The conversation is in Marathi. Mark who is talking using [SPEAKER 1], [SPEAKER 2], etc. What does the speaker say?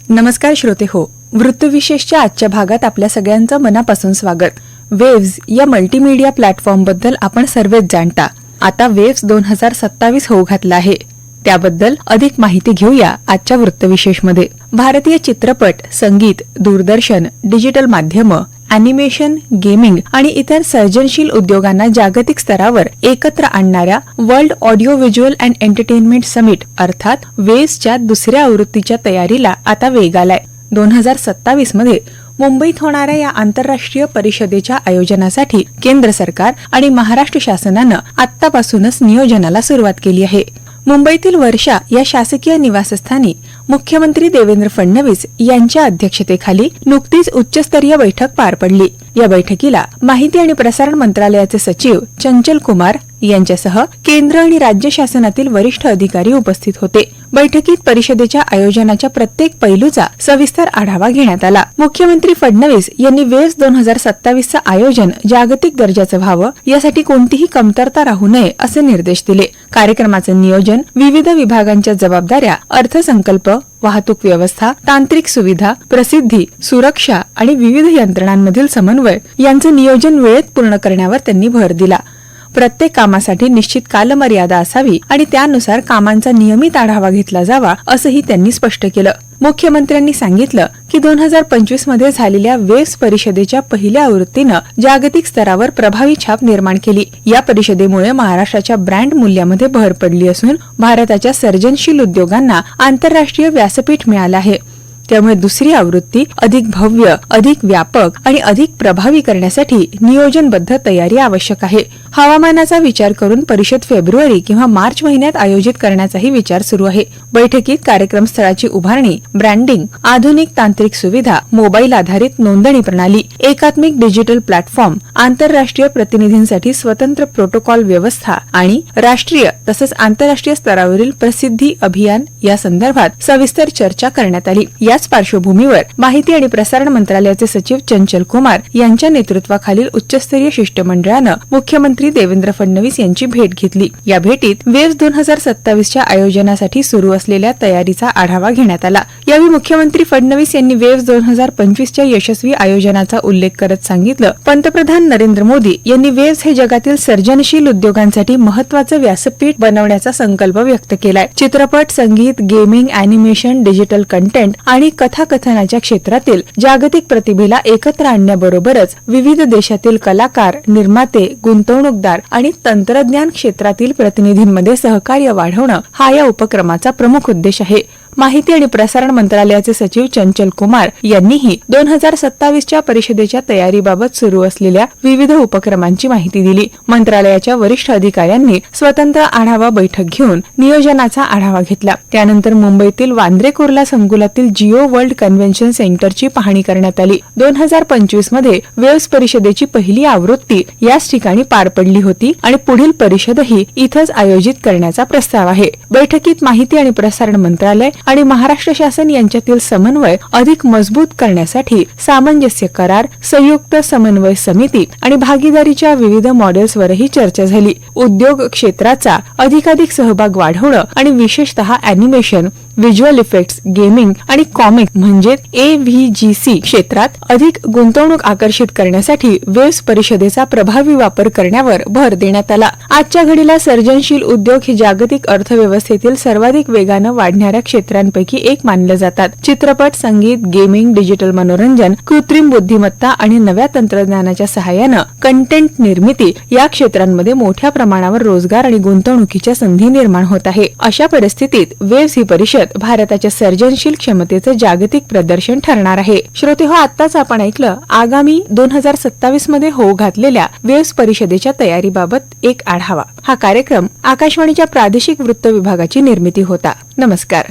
[SPEAKER 1] नमस्कार श्रोते हो, वृत्तविशेषच्या आजच्या भागात आपल्या सगळ्यांचं मनापासून स्वागत. वेव्स या मल्टीमीडिया प्लॅटफॉर्मबद्दल आपण सर्वच जाणता. आता वेव्स 2027 होऊ घातला आहे. त्याबद्दल अधिक माहिती घेऊया आजच्या वृत्तविशेषमध्ये. भारतीय चित्रपट, संगीत, दूरदर्शन, डिजिटल माध्यमं, अॅनिमेशन, गेमिंग आणि इतर सर्जनशील उद्योगांना जागतिक स्तरावर एकत्र आणणाऱ्या world audio visual and entertainment summit अर्थात वेव्सच्या दुसऱ्या आवृत्तीच्या तयारीला आता वेग आलाय. 2027 मध्ये मुंबईत होणाऱ्या या आंतरराष्ट्रीय परिषदेच्या आयोजनासाठी केंद्र सरकार आणि महाराष्ट्र शासनानं आतापासूनच नियोजनाला सुरुवात केली आहे. मुंबईतील वर्षा या शासकीय निवासस्थानी मुख्यमंत्री देवेंद्र फडणवीस यांच्या अध्यक्षतेखाली नुकतीच उच्चस्तरीय बैठक पार पडली. या बैठकीला माहिती आणि प्रसारण मंत्रालयाचे सचिव चंचल कुमार यांच्यासह केंद्र आणि राज्य शासनातील वरिष्ठ अधिकारी उपस्थित होते. बैठकीत परिषदेच्या आयोजनाच्या प्रत्येक पैलूचा सविस्तर आढावा घेण्यात आला. मुख्यमंत्री फडणवीस यांनी वेव्स 2027चं आयोजन जागतिक दर्जाचं व्हावं यासाठी कोणतीही कमतरता राहू नये असे निर्देश दिले. कार्यक्रमाचं नियोजन, विविध विभागांच्या जबाबदाऱ्या, अर्थसंकल्प, वाहतूक व्यवस्था, तांत्रिक सुविधा, प्रसिद्धी, सुरक्षा आणि विविध यंत्रणांमधील समन्वय यांचं नियोजन वेळेत पूर्ण करण्यावर त्यांनी भर दिला. प्रत्येक कामासाठी निश्चित कालमर्यादा असावी आणि त्यानुसार कामांचा नियमित आढावा घेतला जावा असंही त्यांनी स्पष्ट केलं. मुख्यमंत्र्यांनी सांगितलं की 2025 मध्ये झालेल्या वेव्स परिषदेच्या पहिल्या आवृत्तीनं जागतिक स्तरावर प्रभावी छाप निर्माण केली. या परिषदेमुळे महाराष्ट्राच्या ब्रँड मूल्यामध्ये भर पडली असून भारताच्या सर्जनशील उद्योगांना आंतरराष्ट्रीय व्यासपीठ मिळालं आहे. त्यामुळे दुसरी आवृत्ती अधिक भव्य, अधिक व्यापक आणि अधिक प्रभावी करण्यासाठी नियोजनबद्ध तयारी आवश्यक आहे. हवामानाचा विचार करून परिषद फेब्रुवारी किंवा मार्च महिन्यात आयोजित करण्याचाही विचार सुरू आहे. बैठकीत कार्यक्रम स्थळाची उभारणी, ब्रँडिंग, आधुनिक तांत्रिक सुविधा, मोबाईल आधारित नोंदणी प्रणाली, एकात्मिक डिजिटल प्लॅटफॉर्म, आंतरराष्ट्रीय प्रतिनिधींसाठी स्वतंत्र प्रोटोकॉल व्यवस्था आणि राष्ट्रीय तसंच आंतरराष्ट्रीय स्तरावरील प्रसिद्धी अभियान या संदर्भात सविस्तर चर्चा करण्यात आली. याच पार्श्वभूमीवर माहिती आणि प्रसारण मंत्रालयाचे सचिव चंचल कुमार यांच्या नेतृत्वाखालील उच्चस्तरीय शिष्टमंडळानं मुख्यमंत्री देवेंद्र फडणवीस यांची भेट घेतली. या भेटीत वेव्स 2027च्या आयोजनासाठी सुरू असलेल्या तयारीचा आढावा घेण्यात आला. यावेळी मुख्यमंत्री फडणवीस यांनी वेव्स 2025च्या यशस्वी आयोजनाचा उल्लेख करत सांगितलं, पंतप्रधान नरेंद्र मोदी यांनी वेव्स हे जगातील सर्जनशील उद्योगांसाठी महत्त्वाचं व्यासपीठ बनवण्याचा संकल्प व्यक्त केलाय. चित्रपट, संगीत, गेमिंग, अॅनिमेशन, डिजिटल कंटेंट आणि कथाकथनाच्या क्षेत्रातील जागतिक प्रतिभेला एकत्र आणण्याबरोबरच विविध देशातील कलाकार, निर्माते, गुंतवणूकदार आणि तंत्रज्ञान क्षेत्रातील प्रतिनिधींमध्ये सहकार्य वाढवणं हा या उपक्रमाचा प्रमुख उद्देश आहे. माहिती आणि प्रसारण मंत्रालयाचे सचिव चंचल कुमार यांनीही 2027च्या परिषदेच्या तयारीबाबत सुरू असलेल्या विविध उपक्रमांची माहिती दिली. मंत्रालयाच्या वरिष्ठ अधिकाऱ्यांनी स्वतंत्र आढावा बैठक घेऊन नियोजनाचा आढावा घेतला. त्यानंतर मुंबईतील वांद्रे कुर्ला संकुलातील जिओ वर्ल्ड कन्व्हेन्शन सेंटरची पाहणी करण्यात आली. 2025 मध्ये वेव्स परिषदेची पहिली आवृत्ती याच ठिकाणी पार पडली होती आणि पुढील परिषदही इथंच आयोजित करण्याचा प्रस्ताव आहे. बैठकीत माहिती आणि प्रसारण मंत्रालय आणि महाराष्ट्र शासन यांच्यातील समन्वय अधिक मजबूत करण्यासाठी सामंजस्य करार, संयुक्त समन्वय समिती आणि भागीदारीच्या विविध मॉडेल्सवरही चर्चा झाली. उद्योग क्षेत्राचा अधिकाधिक सहभाग वाढवणं आणि विशेषतः अॅनिमेशन, व्हिज्युअल इफेक्ट्स, गेमिंग आणि कॉमिक म्हणजे AVGC क्षेत्रात अधिक गुंतवणूक आकर्षित करण्यासाठी वेव्स परिषदेचा प्रभावी वापर करण्यावर भर देण्यात आला. आजच्या घडीला सर्जनशील उद्योग हे जागतिक अर्थव्यवस्थेतील सर्वाधिक वेगानं वाढणाऱ्या क्षेत्रांपैकी एक मानले जातात. चित्रपट, संगीत, गेमिंग, डिजिटल मनोरंजन, कृत्रिम बुद्धिमत्ता आणि नव्या तंत्रज्ञानाच्या सहाय्यानं कंटेंट निर्मिती या क्षेत्रांमध्ये मोठ्या प्रमाणावर रोजगार आणि गुंतवणुकीच्या संधी निर्माण होत आहे. अशा परिस्थितीत वेव्स ही परिषद भारताच्या सर्जनशील क्षमतेचं जागतिक प्रदर्शन ठरणार आहे. श्रोते हो, आताच आपण ऐकलं आगामी 2027 मध्ये होऊ घातलेल्या वेव्स परिषदेच्या तयारीबाबत एक आढावा. हा कार्यक्रम आकाशवाणीच्या प्रादेशिक वृत्त विभागाची निर्मिती होता. नमस्कार.